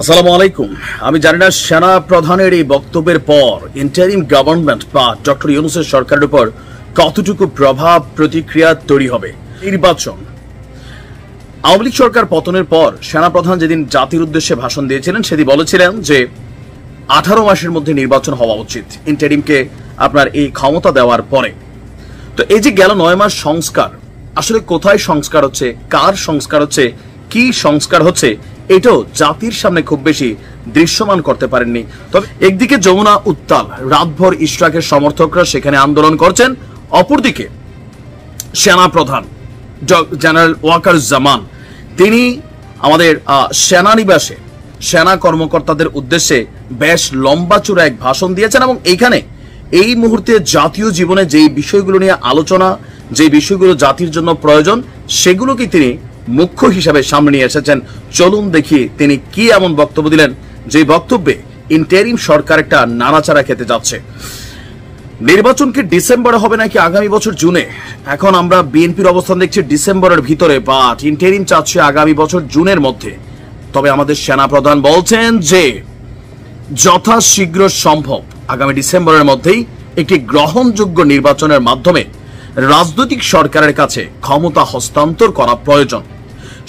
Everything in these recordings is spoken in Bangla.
আসসালামু আলাইকুম। আমি জানি না সেনা প্রধানের এই বক্তব্যের পর ইন্টারিম গভর্নমেন্ট বা ডক্টর ইউনূসের সরকারের উপর কতটুকু প্রভাব প্রতিক্রিয়া তৈরি হবে। নির্বাচন, আওয়ামী লীগ সরকার পতনের পর সেনাপ্রধান যেদিন জাতির উদ্দেশ্যে ভাষণ দিয়েছিলেন সেদিন বলেছিলেন যে 18 মাসের মধ্যে নির্বাচন হওয়া উচিত ইন্টারিমকে আপনার এই ক্ষমতা দেওয়ার পরে। তো এই যে গেল 9 মাস সংস্কার, আসলে কোথায় সংস্কার হচ্ছে, কার সংস্কার হচ্ছে, কি সংস্কার হচ্ছে, এটাও জাতির সামনে খুব বেশি দৃশ্যমান করতে পারেননি। তবে একদিকে যমুনা উত্তাল, রাতভর ইশরাকের সমর্থকরা সেখানে আন্দোলন করছেন, অপরদিকে সেনাপ্রধান জেনারেল ওয়াকারুজ্জামান তিনি আমাদের সেনানিবাসে সেনা কর্মকর্তাদের উদ্দেশ্যে বেশ লম্বা চূড়া এক ভাষণ দিয়েছেন এবং এইখানে এই মুহূর্তে জাতীয় জীবনে যেই বিষয়গুলো নিয়ে আলোচনা, যে বিষয়গুলো জাতির জন্য প্রয়োজন, সেগুলোকে তিনি মুখ্য হিসাবে সামনে নিয়ে এসেছেন। চলুন দেখি তিনি কি এমন বক্তব্য দিলেন যে বক্তব্যে ইন্টারিম সরকার একটা নাড়াচাড়া খেতে যাচ্ছে। নির্বাচন কি ডিসেম্বরে হবে নাকি আগামী বছর জুনে? এখন আমরা বিএনপির অবস্থান দেখছি ডিসেম্বরের ভিতরে, বাট ইন্টারিম চাচ্ছে আগামী বছর জুনের মধ্যে। তবে আমাদের সেনাপ্রধান বলছেন যে যথাশীঘ্র সম্ভব আগামী ডিসেম্বরের মধ্যেই একটি গ্রহণযোগ্য নির্বাচনের মাধ্যমে রাজনৈতিক সরকারের কাছে ক্ষমতা হস্তান্তর করা প্রয়োজন।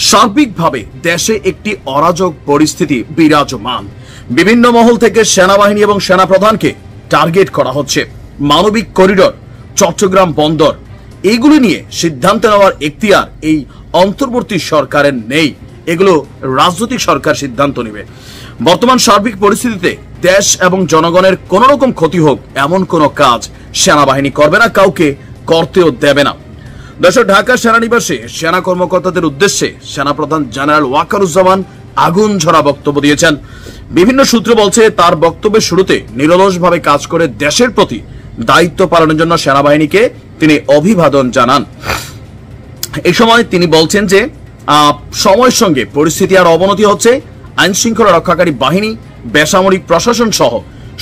সার্বিকভাবে দেশে একটি অরাজক পরিস্থিতি বিরাজমান। বিভিন্ন মহল থেকে সেনাবাহিনী এবং সেনাপ্রধানকে টার্গেট করা হচ্ছে। মানবিক করিডোর, চট্টগ্রাম বন্দর, এইগুলি নিয়ে সিদ্ধান্ত নেওয়ার এখতিয়ার এই অন্তর্বর্তী সরকারের নেই। এগুলো রাজনৈতিক সরকার সিদ্ধান্ত নেবে। বর্তমান সার্বিক পরিস্থিতিতে দেশ এবং জনগণের কোন রকম ক্ষতি হোক এমন কোন কাজ সেনাবাহিনী করবে না, কাউকে করতেও দেবে না। দেশের ঢাকা সেনানিবাসে সেনা কর্মকর্তাদের উদ্দেশ্যে সেনাপ্রধান জেনারেল ওয়াকারুজ্জামান আগুন ঝরা বক্তব্য দিয়েছেন। বিভিন্ন সূত্র বলছে তার বক্তব্যের শুরুতে নিরলসভাবে কাজ করে দেশের প্রতি দায়িত্ব পালনের জন্য সেনাবাহিনীকে তিনি অভিবাদন জানান। এই সময় তিনি বলছেন যে সময়ের সঙ্গে পরিস্থিতি আর অবনতি হচ্ছে। আইন শৃঙ্খলা রক্ষাকারী বাহিনী, বেসামরিক প্রশাসন সহ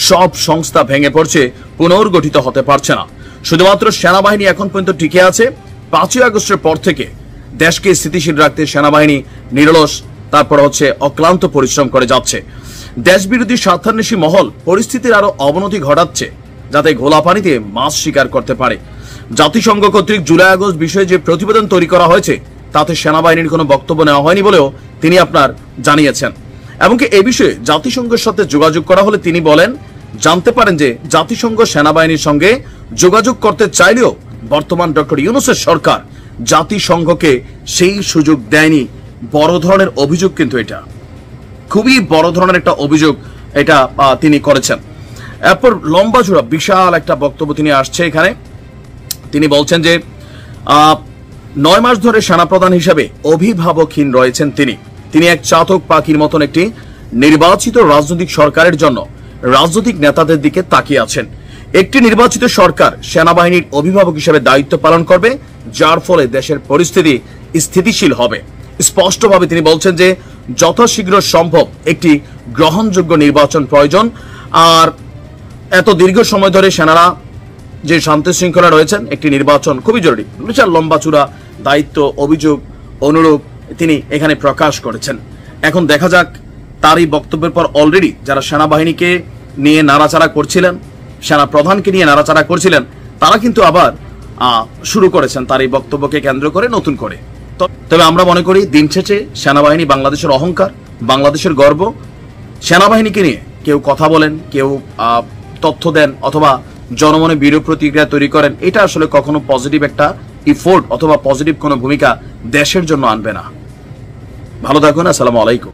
সব সংস্থা ভেঙে পড়ছে, পুনর্গঠিত হতে পারছে না। শুধুমাত্র সেনাবাহিনী এখন পর্যন্ত টিকে আছে। 5ই আগস্টের পর থেকে দেশকে স্থিতিশীল রাখতে সেনাবাহিনী নিরলস, তারপর হচ্ছে অক্লান্ত পরিশ্রম করে যাচ্ছে। দেশবিরোধী স্বার্থান্বেষী মহল পরিস্থিতির আরো অবনতি ঘটাচ্ছে যাতে ঘোলা পানিতে মাছ শিকার করতে পারে। জাতিসংঘ কর্তৃক জুলাই আগস্ট বিষয়ে যে প্রতিবেদন তৈরি করা হয়েছে তাতে সেনাবাহিনীর কোনো বক্তব্য নেওয়া হয়নি বলেও তিনি আপনার জানিয়েছেন। এমনকি এই বিষয়ে জাতিসংঘের সাথে যোগাযোগ করা হলে তিনি বলেন, জানতে পারেন যে জাতিসংঘ সেনাবাহিনীর সঙ্গে যোগাযোগ করতে চাইলেও বর্তমান ডক্টর ইউনূসের সরকার জাতিসংঘকে সেই সুযোগ দেয়নি। বড় ধরনের অভিযোগ, কিন্তু এটা খুবই বড় ধরনের একটা অভিযোগ এটা তিনি করেছেন। এরপর লম্বা চূড়া বিশাল একটা বক্তব্য তিনি আসছে এখানে। তিনি বলছেন যে 9 মাস ধরে সেনাপ্রধান হিসেবে অভিভাবকহীন রয়েছেন তিনি এক চাতক পাখির মতন একটি নির্বাচিত রাজনৈতিক সরকারের জন্য রাজনৈতিক নেতাদের দিকে তাকিয়ে আছেন। একটি নির্বাচিত সরকার সেনাবাহিনীর অভিভাবক হিসেবে দায়িত্ব পালন করবে, যার ফলে দেশের পরিস্থিতি স্থিতিশীল হবে। স্পষ্টভাবে তিনি বলছেন যে যথাশীঘ্র সম্ভব একটি গ্রহণযোগ্য নির্বাচন প্রয়োজন। আর এত দীর্ঘ সময় ধরে সেনারা যে শান্তি শৃঙ্খলা রয়েছেন, একটি নির্বাচন খুবই জরুরি। বিশাল লম্বা চূড়া দায়িত্ব, অভিযোগ, অনুরূপ তিনি এখানে প্রকাশ করেছেন। এখন দেখা যাক তার এই বক্তব্যের পর অলরেডি যারা সেনাবাহিনীকে নিয়ে নাড়াচাড়া করছিলেন, সেনা প্রধানকে নিয়ে নাড়াচাড়া করছিলেন, তারা কিন্তু আবার শুরু করেছেন তার এই বক্তব্যকে কেন্দ্র করে নতুন করে। তবে আমরা মনে করি দিন শেষে সেনাবাহিনী বাংলাদেশের অহংকার, বাংলাদেশের গর্ব। সেনাবাহিনীকে নিয়ে কেউ কথা বলেন, কেউ তথ্য দেন অথবা জনমনে বিরূপ প্রতিক্রিয়া তৈরি করেন, এটা আসলে কখনো পজিটিভ একটা ইফোর্ট অথবা পজিটিভ কোনো ভূমিকা দেশের জন্য আনবে না। ভালো থাকুন। আসসালামু আলাইকুম।